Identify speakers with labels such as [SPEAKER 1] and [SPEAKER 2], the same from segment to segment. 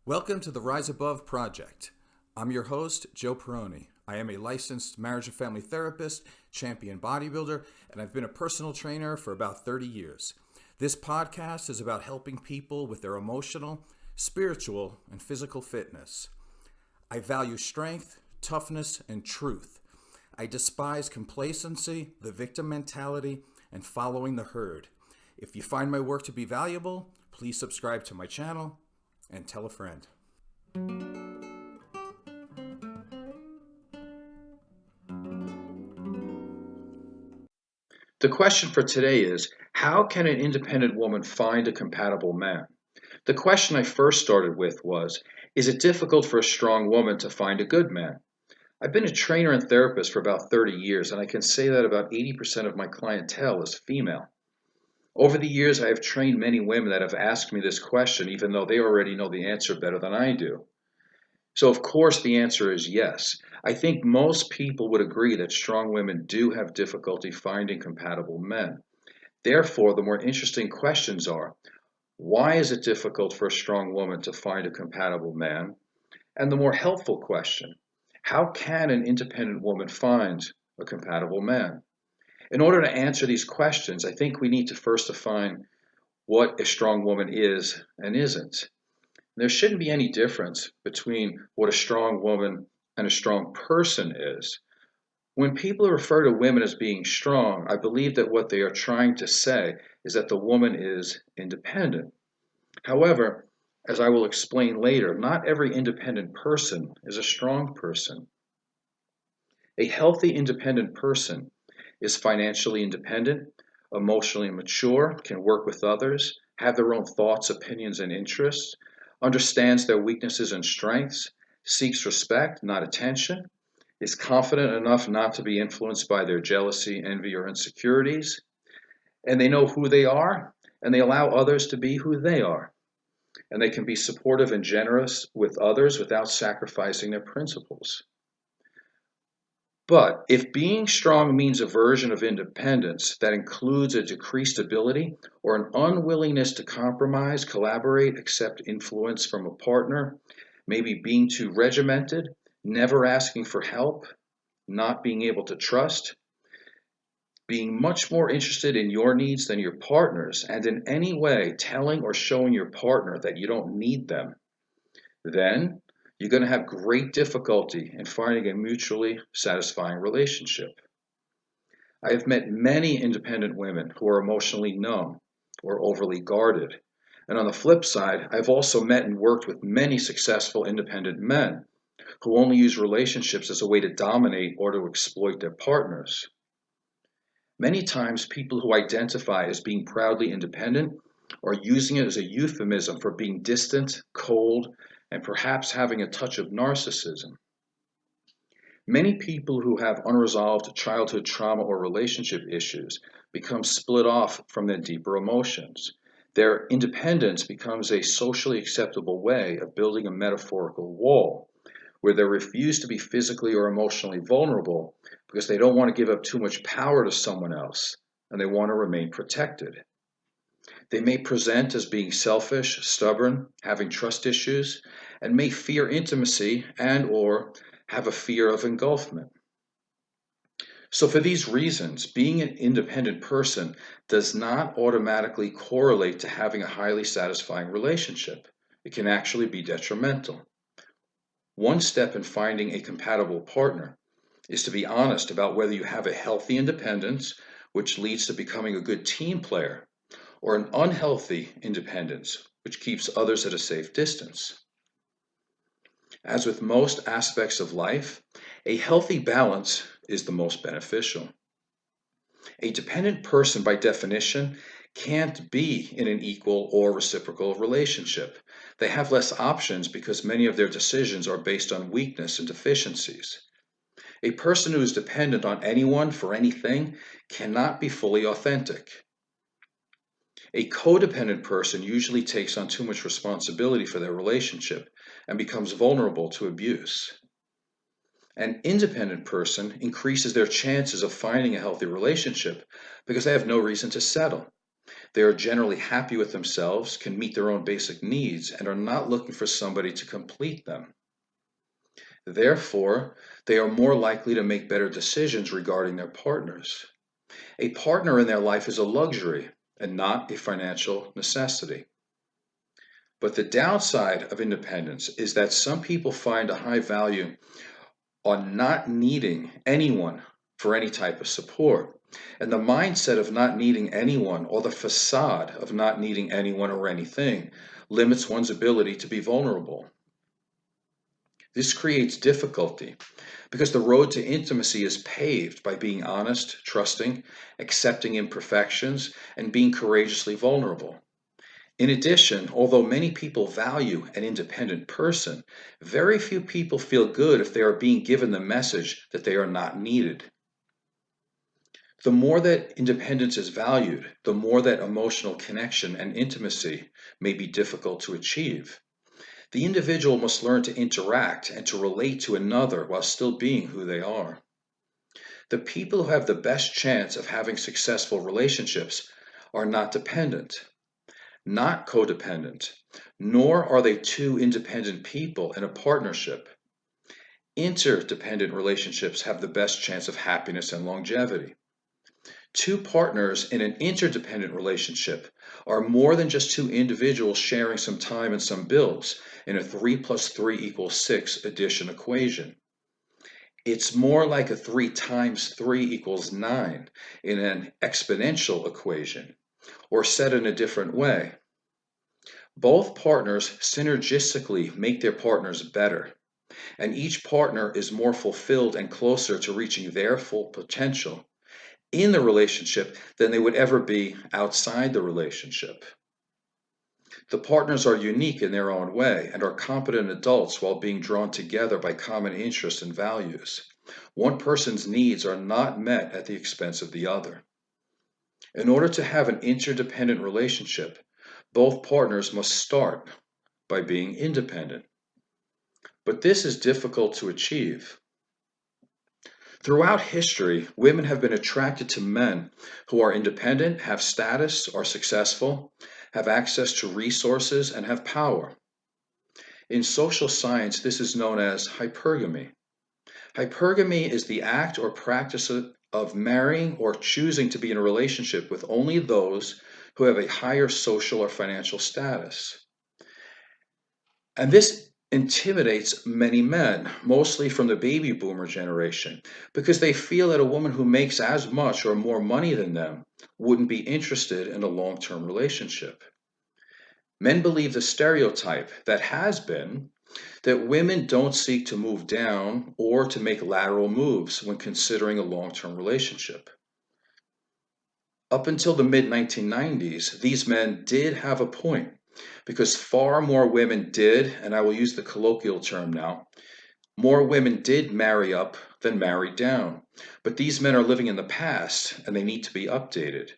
[SPEAKER 1] Welcome to the Rise Above Project. I'm your host, Joe Perroni. I am a licensed marriage and family therapist, champion bodybuilder, and I've been a personal trainer for about 30 years. This podcast is about helping people with their emotional, spiritual, and physical fitness. I value strength, toughness, and truth. I despise complacency, the victim mentality, and following the herd. If you find my work to be valuable, please subscribe to my channel and tell a friend.
[SPEAKER 2] The question for today is, how can an independent woman find a compatible man? The question I first started with was, is it difficult for a strong woman to find a good man? I've been a trainer and therapist for about 30 years, and I can say that about 80% of my clientele is female. Over the years, I have trained many women that have asked me this question, even though they already know the answer better than I do. So, of course, the answer is yes. I think most people would agree that strong women do have difficulty finding compatible men. Therefore, the more interesting questions are, why is it difficult for a strong woman to find a compatible man? And the more helpful question, how can an independent woman find a compatible man? In order to answer these questions, I think we need to first define what a strong woman is and isn't. There shouldn't be any difference between what a strong woman and a strong person is. When people refer to women as being strong, I believe that what they are trying to say is that the woman is independent. However, as I will explain later, not every independent person is a strong person. A healthy independent person is financially independent, emotionally mature, can work with others, have their own thoughts, opinions, and interests, understands their weaknesses and strengths, seeks respect, not attention, is confident enough not to be influenced by their jealousy, envy, or insecurities, and they know who they are, and they allow others to be who they are, and they can be supportive and generous with others without sacrificing their principles. But if being strong means a version of independence that includes a decreased ability or an unwillingness to compromise, collaborate, accept influence from a partner, maybe being too regimented, never asking for help, not being able to trust, being much more interested in your needs than your partner's, and in any way telling or showing your partner that you don't need them, then you're going to have great difficulty in finding a mutually satisfying relationship. I have met many independent women who are emotionally numb or overly guarded. And on the flip side, I've also met and worked with many successful independent men who only use relationships as a way to dominate or to exploit their partners. Many times, people who identify as being proudly independent are using it as a euphemism for being distant, cold, and perhaps having a touch of narcissism. Many people who have unresolved childhood trauma or relationship issues become split off from their deeper emotions. Their independence becomes a socially acceptable way of building a metaphorical wall where they refuse to be physically or emotionally vulnerable because they don't want to give up too much power to someone else and they want to remain protected. They may present as being selfish, stubborn, having trust issues, and may fear intimacy and or have a fear of engulfment. So for these reasons, being an independent person does not automatically correlate to having a highly satisfying relationship. It can actually be detrimental. One step in finding a compatible partner is to be honest about whether you have a healthy independence, which leads to becoming a good team player, or an unhealthy independence, which keeps others at a safe distance. As with most aspects of life, a healthy balance is the most beneficial. A dependent person, by definition, can't be in an equal or reciprocal relationship. They have less options because many of their decisions are based on weakness and deficiencies. A person who is dependent on anyone for anything cannot be fully authentic. A codependent person usually takes on too much responsibility for their relationship and becomes vulnerable to abuse. An independent person increases their chances of finding a healthy relationship because they have no reason to settle. They are generally happy with themselves, can meet their own basic needs, and are not looking for somebody to complete them. Therefore, they are more likely to make better decisions regarding their partners. A partner in their life is a luxury and not a financial necessity. But the downside of independence is that some people find a high value on not needing anyone for any type of support. And the mindset of not needing anyone, or the facade of not needing anyone or anything, limits one's ability to be vulnerable. This creates difficulty because the road to intimacy is paved by being honest, trusting, accepting imperfections, and being courageously vulnerable. In addition, although many people value an independent person, very few people feel good if they are being given the message that they are not needed. The more that independence is valued, the more that emotional connection and intimacy may be difficult to achieve. The individual must learn to interact and to relate to another while still being who they are. The people who have the best chance of having successful relationships are not dependent, not codependent, nor are they two independent people in a partnership. Interdependent relationships have the best chance of happiness and longevity. Two partners in an interdependent relationship are more than just two individuals sharing some time and some bills in a 3 plus 3 equals 6 addition equation. It's more like a 3 times 3 equals 9 in an exponential equation, or said in a different way. Both partners synergistically make their partners better, and each partner is more fulfilled and closer to reaching their full potential in the relationship than they would ever be outside the relationship. The partners are unique in their own way and are competent adults while being drawn together by common interests and values. One person's needs are not met at the expense of the other. In order to have an interdependent relationship, both partners must start by being independent. But this is difficult to achieve. Throughout history, women have been attracted to men who are independent, have status, are successful, have access to resources, and have power. In social science, this is known as hypergamy. Hypergamy is the act or practice of marrying or choosing to be in a relationship with only those who have a higher social or financial status. And this intimidates many men, mostly from the baby boomer generation, because they feel that a woman who makes as much or more money than them wouldn't be interested in a long-term relationship. Men believe the stereotype that has been that women don't seek to move down or to make lateral moves when considering a long-term relationship. Up until the mid-1990s, these men did have a point because far more women did, and I will use the colloquial term now, more women did marry up than marry down. But these men are living in the past and they need to be updated.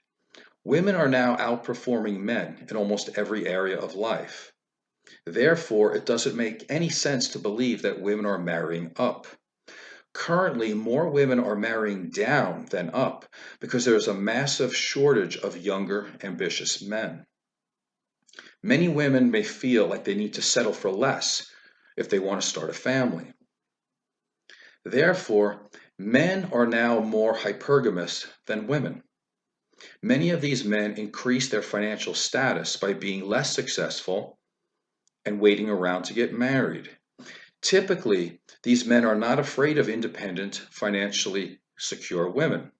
[SPEAKER 2] Women are now outperforming men in almost every area of life. Therefore, it doesn't make any sense to believe that women are marrying up. Currently, more women are marrying down than up because there is a massive shortage of younger, ambitious men. Many women may feel like they need to settle for less if they want to start a family. Therefore, men are now more hypergamous than women. Many of these men increase their financial status by being less successful and waiting around to get married. Typically, these men are not afraid of independent, financially secure women.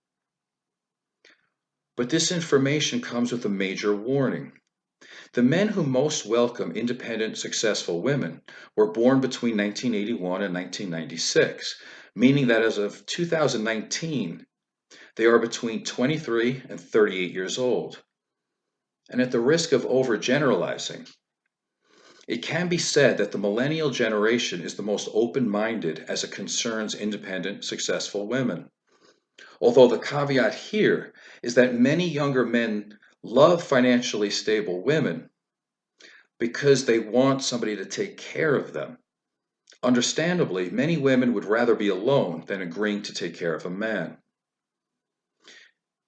[SPEAKER 2] But this information comes with a major warning. The men who most welcome independent, successful women were born between 1981 and 1996, meaning that as of 2019, they are between 23 and 38 years old. And at the risk of overgeneralizing, it can be said that the millennial generation is the most open-minded as it concerns independent, successful women. Although the caveat here is that many younger men love financially stable women because they want somebody to take care of them. Understandably, many women would rather be alone than agreeing to take care of a man.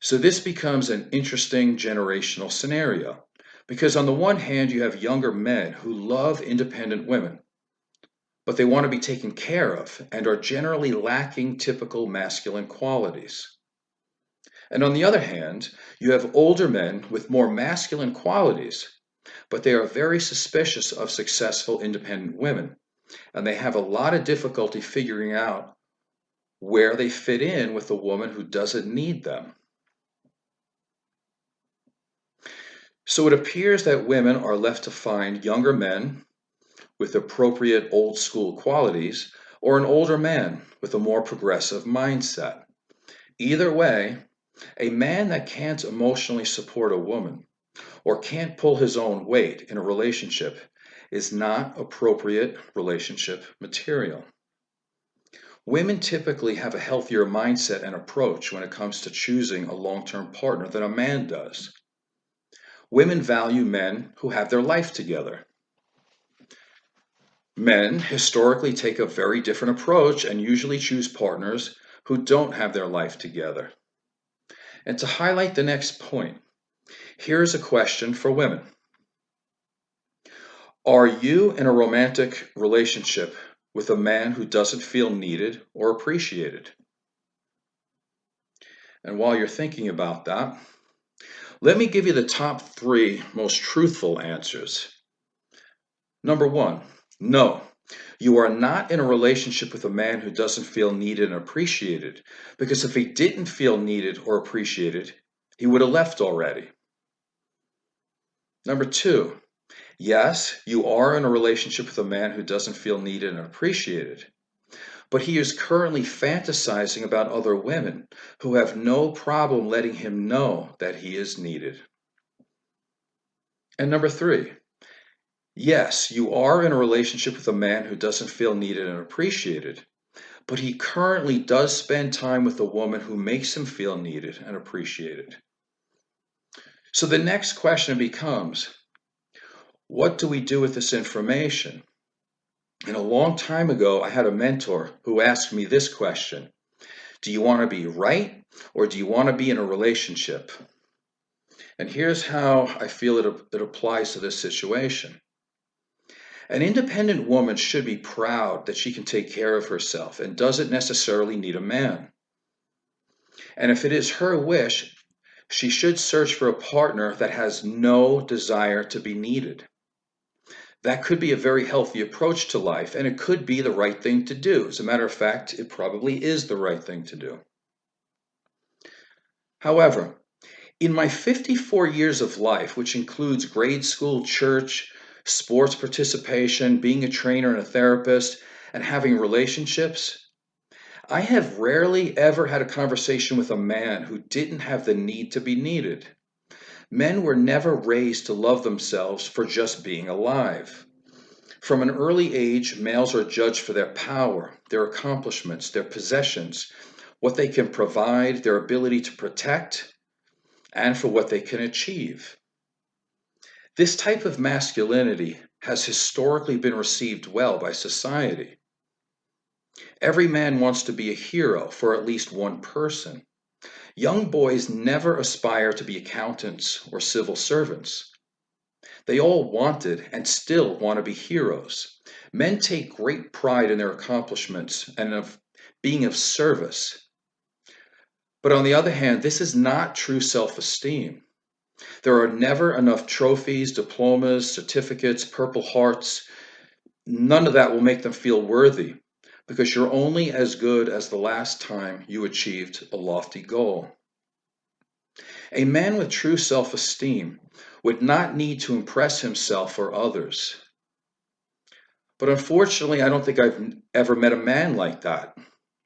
[SPEAKER 2] So this becomes an interesting generational scenario because on the one hand, you have younger men who love independent women, but they want to be taken care of and are generally lacking typical masculine qualities. And on the other hand, you have older men with more masculine qualities, but they are very suspicious of successful independent women, and they have a lot of difficulty figuring out where they fit in with a woman who doesn't need them. So it appears that women are left to find younger men with appropriate old school qualities or an older man with a more progressive mindset. Either way, a man that can't emotionally support a woman or can't pull his own weight in a relationship is not appropriate relationship material. Women typically have a healthier mindset and approach when it comes to choosing a long term partner than a man does. Women value men who have their life together. Men historically take a very different approach and usually choose partners who don't have their life together. And to highlight the next point, here is a question for women. Are you in a romantic relationship with a man who doesn't feel needed or appreciated? And while you're thinking about that, let me give you the top 3 most truthful answers. Number 1, no. You are not in a relationship with a man who doesn't feel needed and appreciated, because if he didn't feel needed or appreciated, he would have left already. Number 2, yes, you are in a relationship with a man who doesn't feel needed and appreciated, but he is currently fantasizing about other women who have no problem letting him know that he is needed. And number 3, yes, you are in a relationship with a man who doesn't feel needed and appreciated, but he currently does spend time with a woman who makes him feel needed and appreciated. So the next question becomes, what do we do with this information? And a long time ago, I had a mentor who asked me this question: do you want to be right or do you want to be in a relationship? And here's how I feel it applies to this situation. An independent woman should be proud that she can take care of herself and doesn't necessarily need a man. And if it is her wish, she should search for a partner that has no desire to be needed. That could be a very healthy approach to life, and it could be the right thing to do. As a matter of fact, it probably is the right thing to do. However, in my 54 years of life, which includes grade school, church, sports participation, being a trainer and a therapist, and having relationships, I have rarely ever had a conversation with a man who didn't have the need to be needed. Men were never raised to love themselves for just being alive. From an early age, males are judged for their power, their accomplishments, their possessions, what they can provide, their ability to protect, and for what they can achieve. This type of masculinity has historically been received well by society. Every man wants to be a hero for at least one person. Young boys never aspire to be accountants or civil servants. They all wanted and still want to be heroes. Men take great pride in their accomplishments and of being of service. But on the other hand, this is not true self-esteem. There are never enough trophies, diplomas, certificates, Purple Hearts. None of that will make them feel worthy because you're only as good as the last time you achieved a lofty goal. A man with true self-esteem would not need to impress himself or others. But unfortunately, I don't think I've ever met a man like that,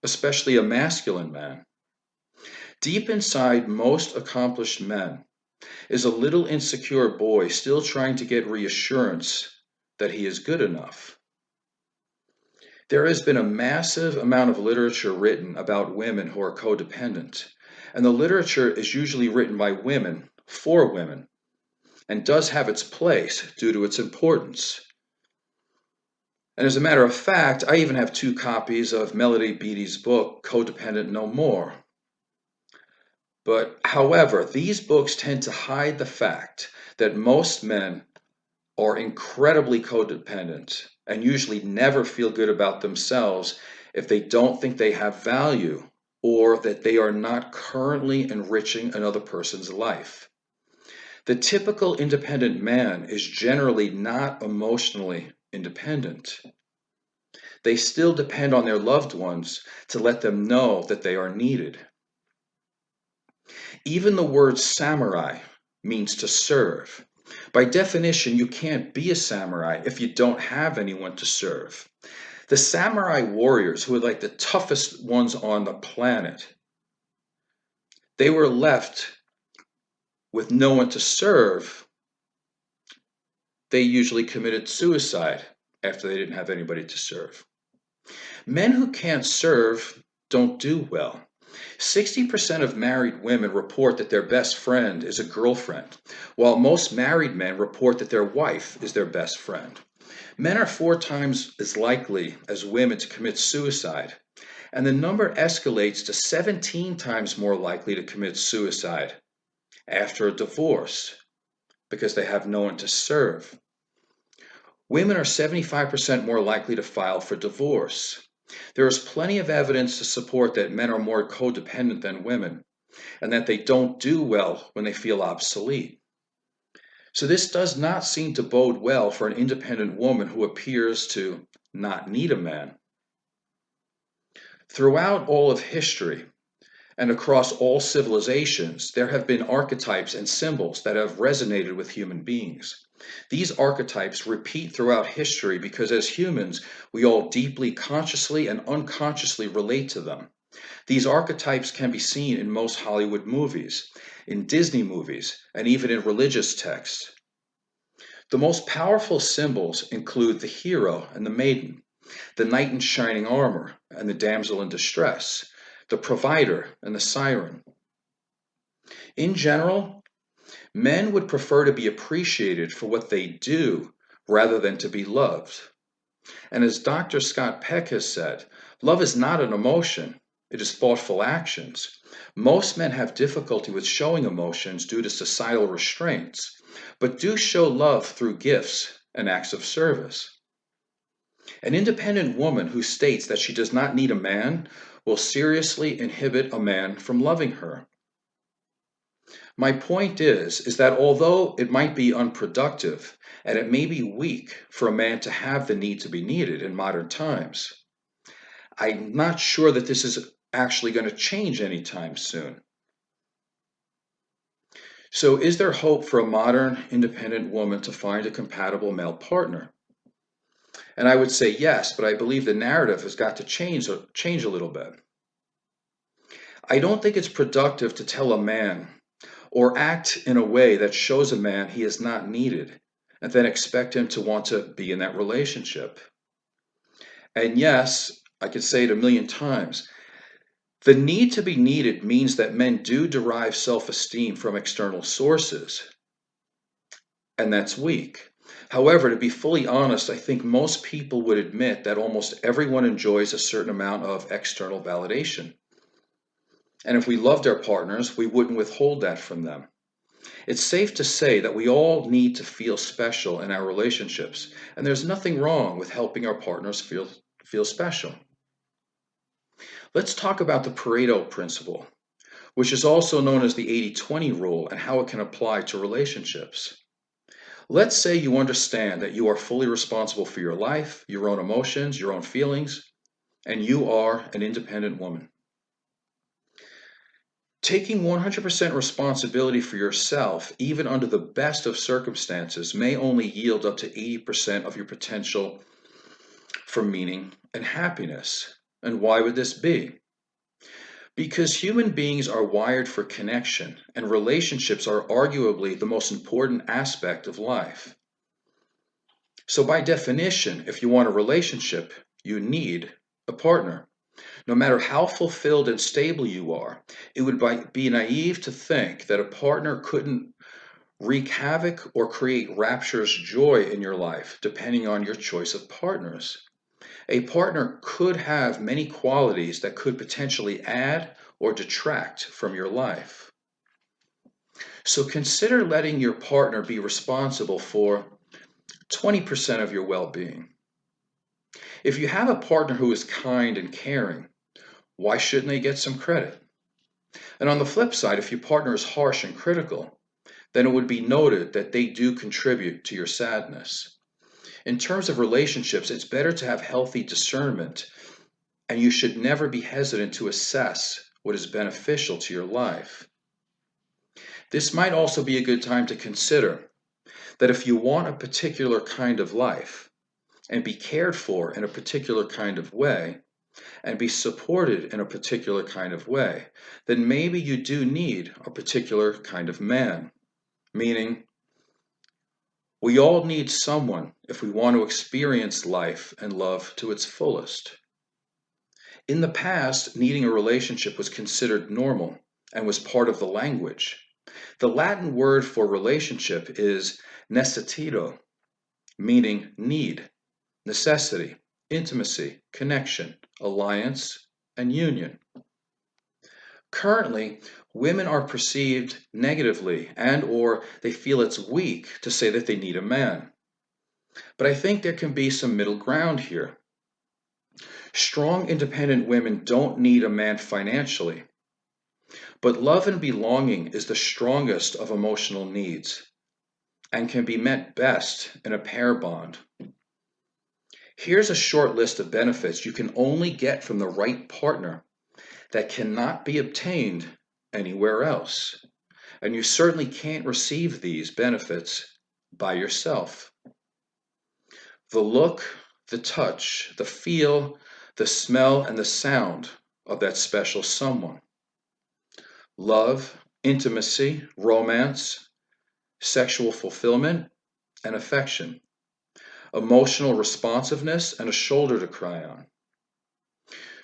[SPEAKER 2] especially a masculine man. Deep inside most accomplished men is a little insecure boy still trying to get reassurance that he is good enough. There has been a massive amount of literature written about women who are codependent, and the literature is usually written by women for women and does have its place due to its importance. And as a matter of fact, I even have 2 copies of Melody Beattie's book, Codependent No More. But however, these books tend to hide the fact that most men are incredibly codependent and usually never feel good about themselves if they don't think they have value or that they are not currently enriching another person's life. The typical independent man is generally not emotionally independent. They still depend on their loved ones to let them know that they are needed. Even the word samurai means to serve. By definition, you can't be a samurai if you don't have anyone to serve. The samurai warriors, who were like the toughest ones on the planet, they were left with no one to serve. They usually committed suicide after they didn't have anybody to serve. Men who can't serve don't do well. 60% of married women report that their best friend is a girlfriend, while most married men report that their wife is their best friend. Men are 4 times as likely as women to commit suicide, and the number escalates to 17 times more likely to commit suicide after a divorce because they have no one to serve. Women are 75% more likely to file for divorce. There is plenty of evidence to support that men are more codependent than women, and that they don't do well when they feel obsolete. So this does not seem to bode well for an independent woman who appears to not need a man. Throughout all of history and across all civilizations, there have been archetypes and symbols that have resonated with human beings. These archetypes repeat throughout history because as humans, we all deeply consciously and unconsciously relate to them. These archetypes can be seen in most Hollywood movies, in Disney movies, and even in religious texts. The most powerful symbols include the hero and the maiden, the knight in shining armor and the damsel in distress, the provider and the siren. In general, men would prefer to be appreciated for what they do rather than to be loved. And as Dr. Scott Peck has said, love is not an emotion, it is thoughtful actions. Most men have difficulty with showing emotions due to societal restraints, but do show love through gifts and acts of service. An independent woman who states that she does not need a man will seriously inhibit a man from loving her. My point is that although it might be unproductive and it may be weak for a man to have the need to be needed in modern times, I'm not sure that this is actually going to change anytime soon. So is there hope for a modern independent woman to find a compatible male partner? And I would say yes, but I believe the narrative has got to change a little bit. I don't think it's productive to tell a man or act in a way that shows a man he is not needed and then expect him to want to be in that relationship. And yes, I could say it a million times. The need to be needed means that men do derive self-esteem from external sources, and that's weak. However, to be fully honest, I think most people would admit that almost everyone enjoys a certain amount of external validation. And if we loved our partners, we wouldn't withhold that from them. It's safe to say that we all need to feel special in our relationships, and there's nothing wrong with helping our partners feel special. Let's talk about the Pareto principle, which is also known as the 80-20 rule and how it can apply to relationships. Let's say you understand that you are fully responsible for your life, your own emotions, your own feelings, and you are an independent woman. Taking 100% responsibility for yourself, even under the best of circumstances, may only yield up to 80% of your potential for meaning and happiness. And why would this be? Because human beings are wired for connection, and relationships are arguably the most important aspect of life. So, by definition, if you want a relationship, you need a partner. No matter how fulfilled and stable you are, it would be naive to think that a partner couldn't wreak havoc or create rapturous joy in your life, depending on your choice of partners. A partner could have many qualities that could potentially add or detract from your life. So consider letting your partner be responsible for 20% of your well-being. If you have a partner who is kind and caring, why shouldn't they get some credit? And on the flip side, if your partner is harsh and critical, then it would be noted that they do contribute to your sadness. In terms of relationships, it's better to have healthy discernment, and you should never be hesitant to assess what is beneficial to your life. This might also be a good time to consider that if you want a particular kind of life and be cared for in a particular kind of way and be supported in a particular kind of way, then maybe you do need a particular kind of man. Meaning, we all need someone if we want to experience life and love to its fullest. In the past, needing a relationship was considered normal and was part of the language. The Latin word for relationship is necessito, meaning need, necessity, intimacy, connection, alliance, and union. Currently, women are perceived negatively and/or they feel it's weak to say that they need a man. But I think there can be some middle ground here. Strong, independent women don't need a man financially, but love and belonging is the strongest of emotional needs and can be met best in a pair bond. Here's a short list of benefits you can only get from the right partner that cannot be obtained anywhere else. And you certainly can't receive these benefits by yourself. The look, the touch, the feel, the smell, and the sound of that special someone. Love, intimacy, romance, sexual fulfillment, and affection. Emotional responsiveness and a shoulder to cry on.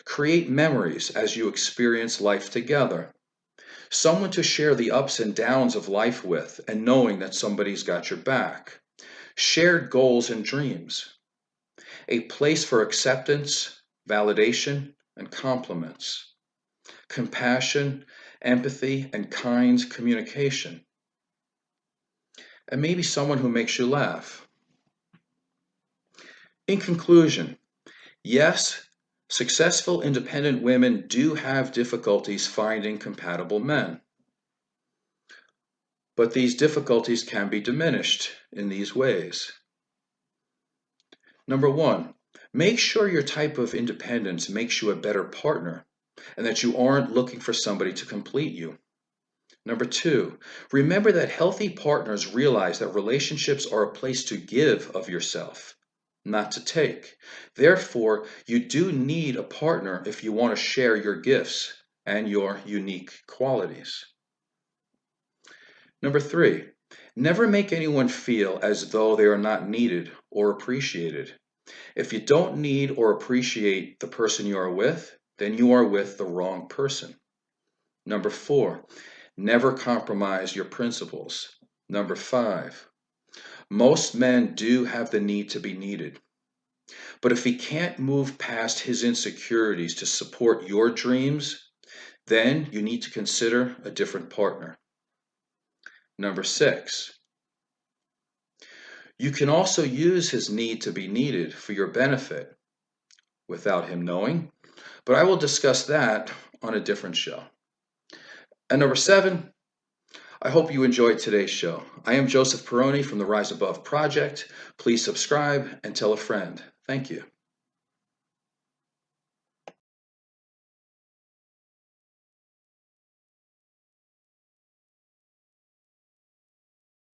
[SPEAKER 2] Create memories as you experience life together. Someone to share the ups and downs of life with and knowing that somebody's got your back. Shared goals and dreams. A place for acceptance, validation, and compliments. Compassion, empathy, and kind communication. And maybe someone who makes you laugh. In conclusion, yes, successful independent women do have difficulties finding compatible men. But these difficulties can be diminished in these ways. Number one, make sure your type of independence makes you a better partner and that you aren't looking for somebody to complete you. Number two, remember that healthy partners realize that relationships are a place to give of yourself, not to take. Therefore, you do need a partner if you want to share your gifts and your unique qualities. Number three, never make anyone feel as though they are not needed or appreciated. If you don't need or appreciate the person you are with, then you are with the wrong person. Number four, never compromise your principles. Number five, most men do have the need to be needed. But if he can't move past his insecurities to support your dreams, then you need to consider a different partner. Number six, you can also use his need to be needed for your benefit without him knowing, but I will discuss that on a different show. And number seven, I hope you enjoyed today's show. I am Joseph Perroni from the Rise Above Project. Please subscribe and tell a friend. Thank you.